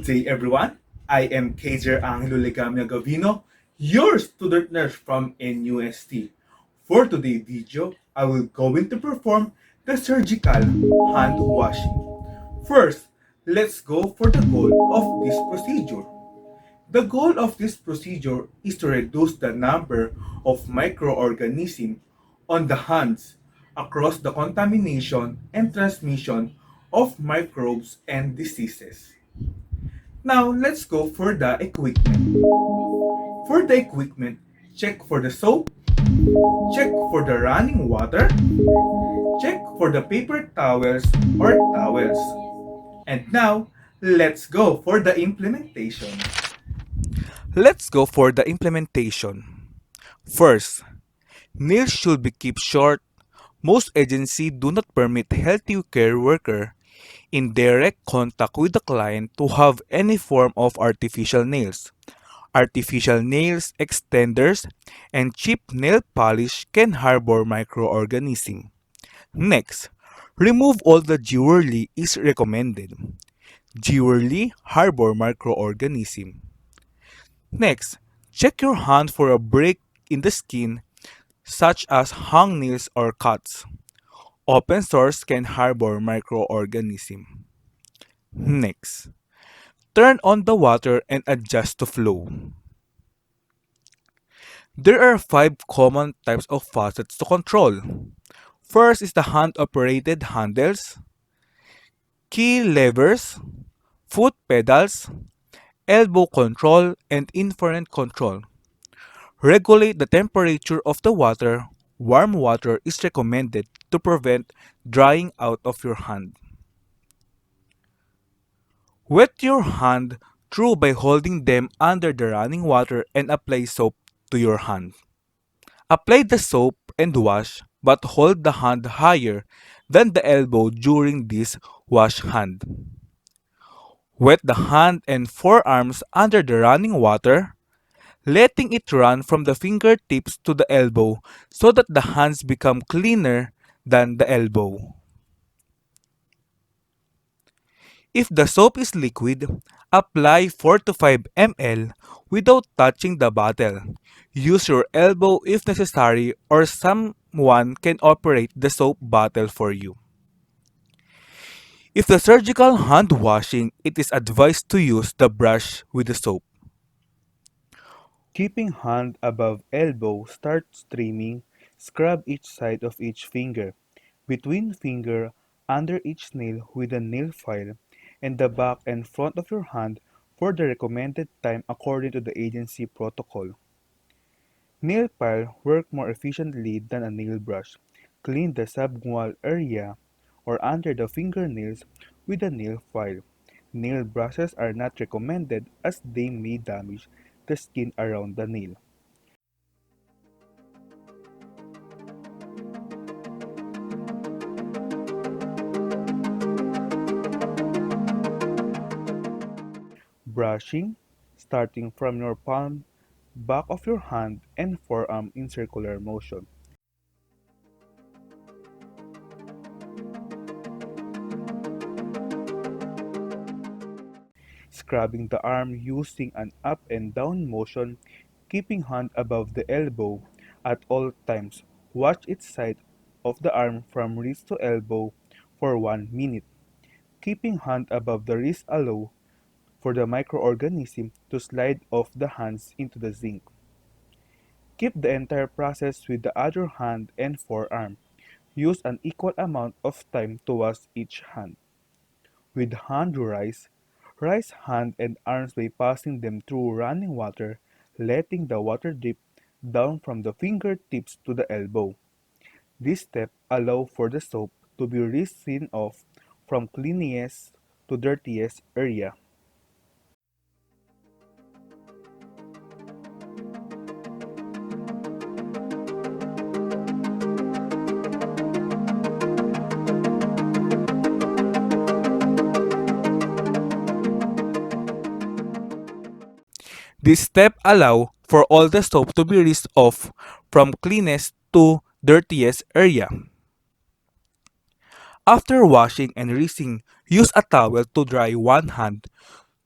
Good day, everyone. I am Kaiser Angelo Legamia Gavino, your student nurse from NUST. For today's video, I will going to perform the surgical hand washing. First, let's go for the goal of this procedure. The goal of this procedure is to reduce the number of microorganisms on the hands across the contamination and transmission of microbes and diseases. Now, let's go for the equipment. For the equipment, check for the soap, check for the running water, check for the paper towels or towels. And now, let's go for the implementation. Let's go for the implementation. First, nails should be kept short. Most agencies do not permit health care worker in direct contact with the client to have any form of artificial nails. Artificial nails, extenders, and cheap nail polish can harbor microorganisms. Next, remove all the jewelry is recommended. Jewelry harbor microorganisms. Next, check your hand for a break in the skin, such as hangnails or cuts. Open sores can harbor microorganisms. Next, turn on the water and adjust to flow. There are 5 common types of faucets to control. First is the hand-operated handles, key levers, foot pedals, elbow control, and infrared control. Regulate the temperature of the water. Warm water is recommended to prevent drying out of your hand. Wet your hand through by holding them under the running water and apply soap to your hand. Apply the soap and wash, but hold the hand higher than the elbow during this wash hand. Wet the hand and forearms under the running water, letting it run from the fingertips to the elbow so that the hands become cleaner than the elbow. If the soap is liquid, apply 4 to 5 ml without touching the bottle. Use your elbow if necessary or someone can operate the soap bottle for you. If the surgical hand washing, it is advised to use the brush with the soap. Keeping hand above elbow, start streaming, scrub each side of each finger, between finger, under each nail with a nail file, and the back and front of your hand for the recommended time according to the agency protocol. Nail file work more efficiently than a nail brush. Clean the subgual area or under the fingernails with a nail file. Nail brushes are not recommended as they may damage the skin around the nail. Brushing, starting from your palm, back of your hand, and forearm in circular motion. Scrubbing the arm using an up and down motion, keeping hand above the elbow at all times. Watch each side of the arm from wrist to elbow for 1 minute. Keeping hand above the wrist allow for the microorganism to slide off the hands into the zinc. Keep the entire process with the other hand and forearm. Use an equal amount of time to wash each hand. With hand rise hand and arms by passing them through running water, letting the water drip down from the fingertips to the elbow. This step allows for the soap to be rinsed off from cleanest to dirtiest area. This step allow for all the soap to be rinsed off from cleanest to dirtiest area. After washing and rinsing, use a towel to dry one hand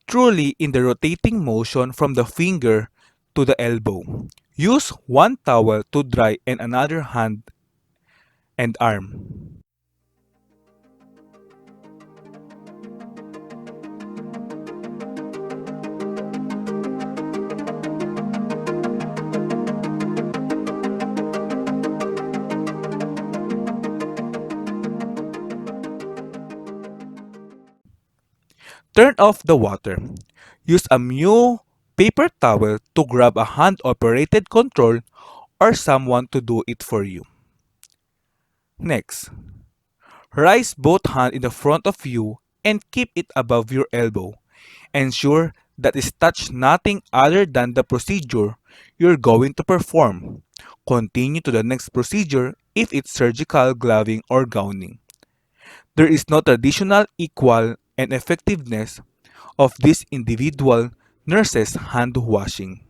truly in the rotating motion from the finger to the elbow. Use one towel to dry and another hand and arm. Turn off the water. Use a new paper towel to grab a hand operated control or someone to do it for you. Next, rise both hands in the front of you and keep it above your elbow. Ensure that it touch nothing other than the procedure you're going to perform. Continue to the next procedure if it's surgical gloving or gowning. There is no traditional equal and effectiveness of this individual nurse's hand washing.